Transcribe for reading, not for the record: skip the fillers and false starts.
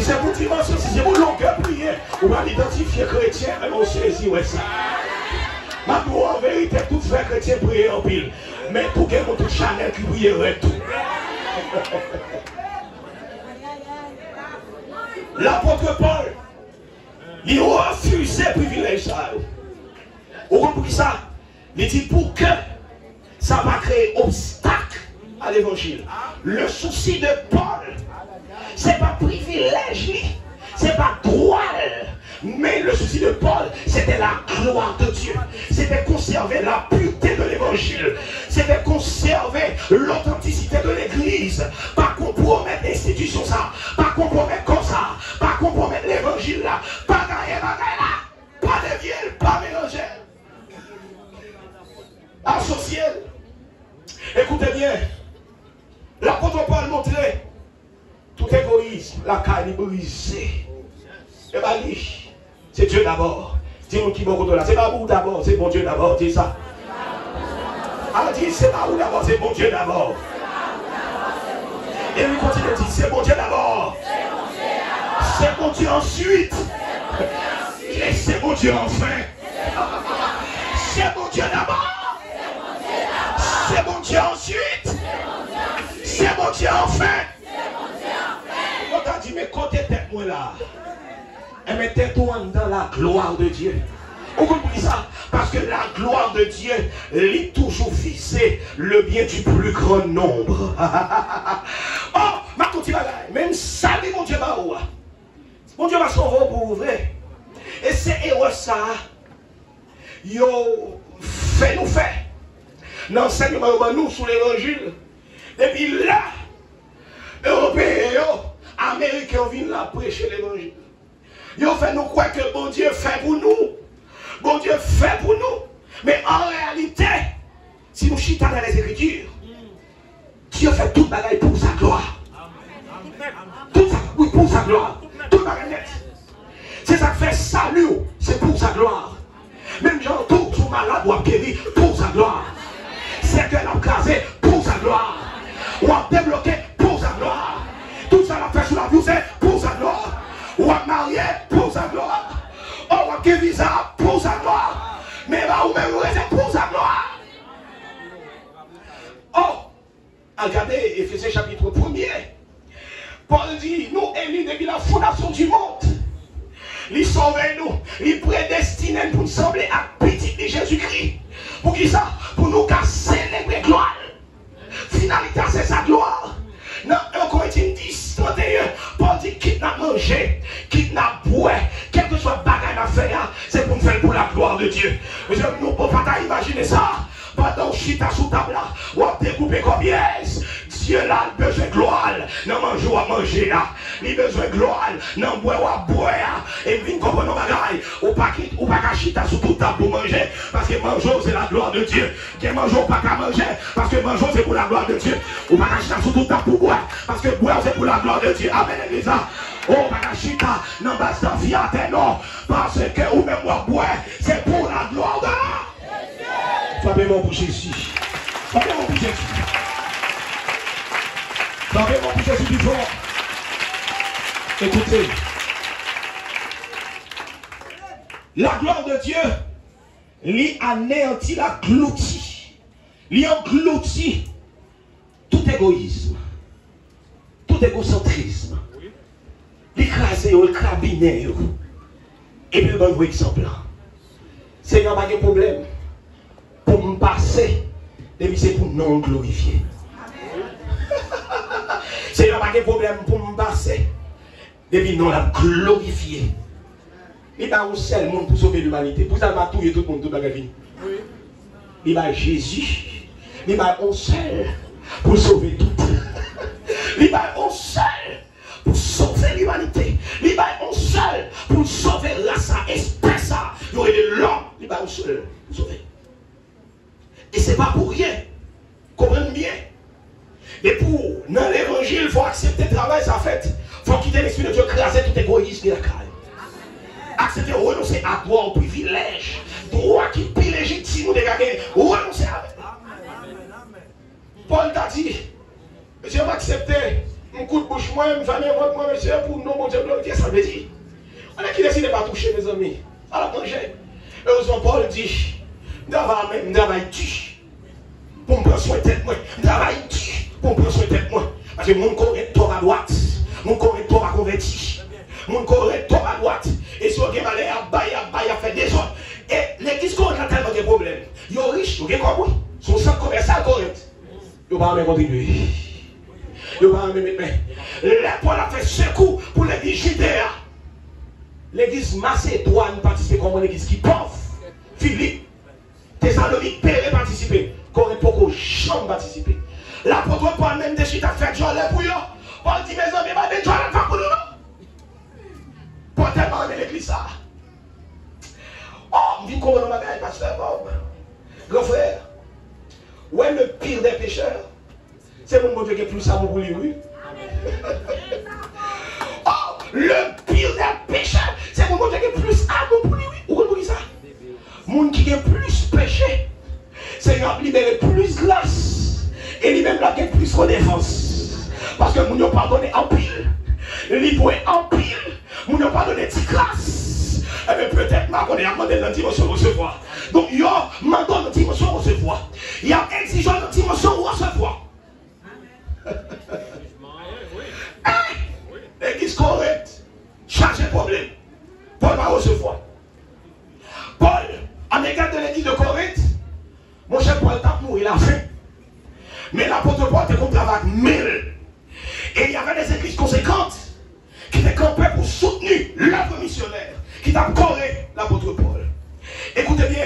c'est pour dimension, si c'est pour longueur prier, on va l'identifier chrétien, mais on saisit ouais ça. Maintenant, en vérité, tout frère chrétien prier en pile. Mais pour que mon tout Chanel qui prierait tout. L'apôtre Paul, il refusait le privilège ça. Vous comprenez ça? Il dit pour que ça va créer obstacle à l'évangile. Le souci de Paul, c'est pas privilège, c'est pas droit. Mais le souci de Paul, c'était la gloire de Dieu. C'était conserver la pureté de l'évangile. C'était conserver l'authenticité de l'église. Pas compromettre l'institution ça. Pas compromettre comme ça. Pas compromettre l'évangile là. Pas gagner là. Pas dévier, pas mélanger. Associé. Écoutez bien. L'apôtre Paul montrait tout égoïsme. La caille brisée. Et bien, c'est Dieu d'abord. Dis-moi qui m'a là. C'est pas vous d'abord, c'est bon Dieu d'abord. Dis ça. Alors dis, c'est pas vous d'abord, c'est bon Dieu d'abord. Et lui continue de dire, c'est bon Dieu d'abord. C'est bon Dieu ensuite. Et c'est bon Dieu enfin. C'est bon Dieu d'abord. C'est bon Dieu ensuite. C'est bon Dieu enfin. On t'a dit, mais côté tête moi là. Et mettez-toi dans la gloire de Dieu. Vous comprenez ça? Parce que la gloire de Dieu est toujours fixée le bien du plus grand nombre. Oh, ma continue même ça, mon Dieu va où? Mon Dieu va sauver pour ouvrir. Et c'est héros ça. Yo, fait nous faire. L'enseignement nous sur l'évangile. Et puis là, Européens, Américains viennent là prêcher l'évangile. Ils fait nous croire que bon Dieu fait pour nous. Bon Dieu fait pour nous. Mais en réalité, si nous chitons dans les Écritures, Dieu fait toute bagaille pour sa gloire. Tout ça, oui, pour sa gloire. Tout bagaille net. C'est ça qui fait salut, c'est pour sa gloire. Même gens tout sont malades ou à guérir pour sa gloire. C'est qu'elle a casé pour sa gloire. Ou à débloquer pour sa gloire. Tout ça l'a fait sur la vie, c'est pour sa gloire. Ou à marier pour sa gloire. Ou à guérir ça pour sa gloire. Mais là où même c'est pour sa gloire. Oh, regardez Éphésiens chapitre 1er. Paul dit, nous élus depuis la fondation du monde. Il sauve nous, il prédestine pour nous sembler à petit de Jésus-Christ. Pour qui ça? Pour nous célébrer gloire. Finalité, c'est sa gloire. Dans 1 Corinthiens 10, 31, Paul dit quitte n'a mangé, quitte n'a boire, quel que soit le bagage à faire, c'est pour nous faire pour la gloire de Dieu. Nous ne pouvons pas imaginer ça. Pendant que chita sous table là, on a découpé combien? Dieu là, il a besoin de gloire. Non, manger ou à manger là. Il a besoin de gloire. Non, boire ou à boire. Et vous comprenez nos bagailles. Ou pas qu'à chita sous toute table pour manger. Parce que manger, c'est la gloire de Dieu. Que manger ou pas qu'à manger. Parce que manger, c'est pour la gloire de Dieu. Ou pas qu'à chita sous toute table pour boire. Parce que boire, c'est pour la gloire de Dieu. Amen, l'église. Oh, pas qu'à chita, non, bas d'en fiat, non. Parce que ou même moi boire, c'est pour la gloire de Dieu. Frappez-moi pour Jésus. Frappez-moi pour Jésus. Frappez-moi pour Jésus du fort. Écoutez. La gloire de Dieu, lui anéantit la gloutit. Lui engloutit tout égoïsme, tout égocentrisme. L'écraser, le crabiner. Et puis, bon exemple. Seigneur, pas de problème. Pour me passer, et c'est pour non glorifier. Seigneur, pas de problème pour me passer, et non la glorifier. Il n'y a pas un seul monde pour sauver l'humanité. Pour ça, il va tout le monde, tout le monde. Il va Jésus. Il va un seul pour sauver tout. Il va un seul pour sauver l'humanité. Il va un seul pour sauver la espèce. Il y aurait de l'homme. Il va un seul pour sauver. Et ce n'est pas pour rien. Comprenez bien. Et pour, dans l'évangile, il faut accepter le travail, ça fait. Il faut quitter l'esprit de Dieu, craser tout égoïsme et la carne. Accepter, renoncer à droit, au privilège. Droit qui est plus légitime ou dégager. Renoncer à. Paul t'a dit, je vais accepter un coup de bouche, moi, une famille, moi, monsieur, pour nous, mon Dieu, glorifier, ça veut dire. On a qui décide de ne pas toucher, mes amis. À la manger. Heureusement, Paul dit, travaille tu. Pour me prendre soin de tête, moi. Travaille tu. Pour me prendre soin de tête, moi. Parce que mon correcteur à droite, mon correcteur à converti. Mon correcteur à droite. Et si on a malé à bailler, à faire des autres. Et l'église correcte a tellement de problèmes. Ils sont riches, ils ont compris. Son sang commercial correct. Ils ne vont pas même contribuer. Ils ne vont pas même mettre. Là, Paul a fait secours pour l'église judéa. L'église Macédoine participe comme une église qui pauvre. Philippe, Thessalonique, Péré participer. Corée Poko, chambre participer. L'apôtre Paul même décide à faire Joël pour eux. Paul dit, mes amis, je vais Joël pour nous. Paul tellement aimé l'église ça. Oh, je vis comme un bagage, pasteur Bob. Grand frère, où est le pire des pécheurs? C'est mon Dieu qui est plus amour pour lui, oui. Oh, le pire des pécheurs, c'est mon Dieu qui est plus amour pour lui, oui. Où comprenez ça? Mon qui a plus péché, Seigneur libéré plus grâce. Et lui-même là qui a plus redéfense. Parce que mon Dieu pardonné en pile. Libéré en pile. Mon Dieu pardonné de grâce. Eh bien peut-être m'a demandé dans la dimension recevoir. Donc il y a demandé dans la dimension recevoir. Il y a exigeant dans la dimension recevoir. L'église correcte, chargé de problème. Paul va recevoir. Paul, en égard de l'église de Corinthe, mon cher Paul t'a mouru, il a fait. Mais l'apôtre Paul était contre avec 1000. Et il y avait des églises conséquentes qui étaient campées pour soutenir l'œuvre missionnaire qui t'a coré l'apôtre Paul. Écoutez bien,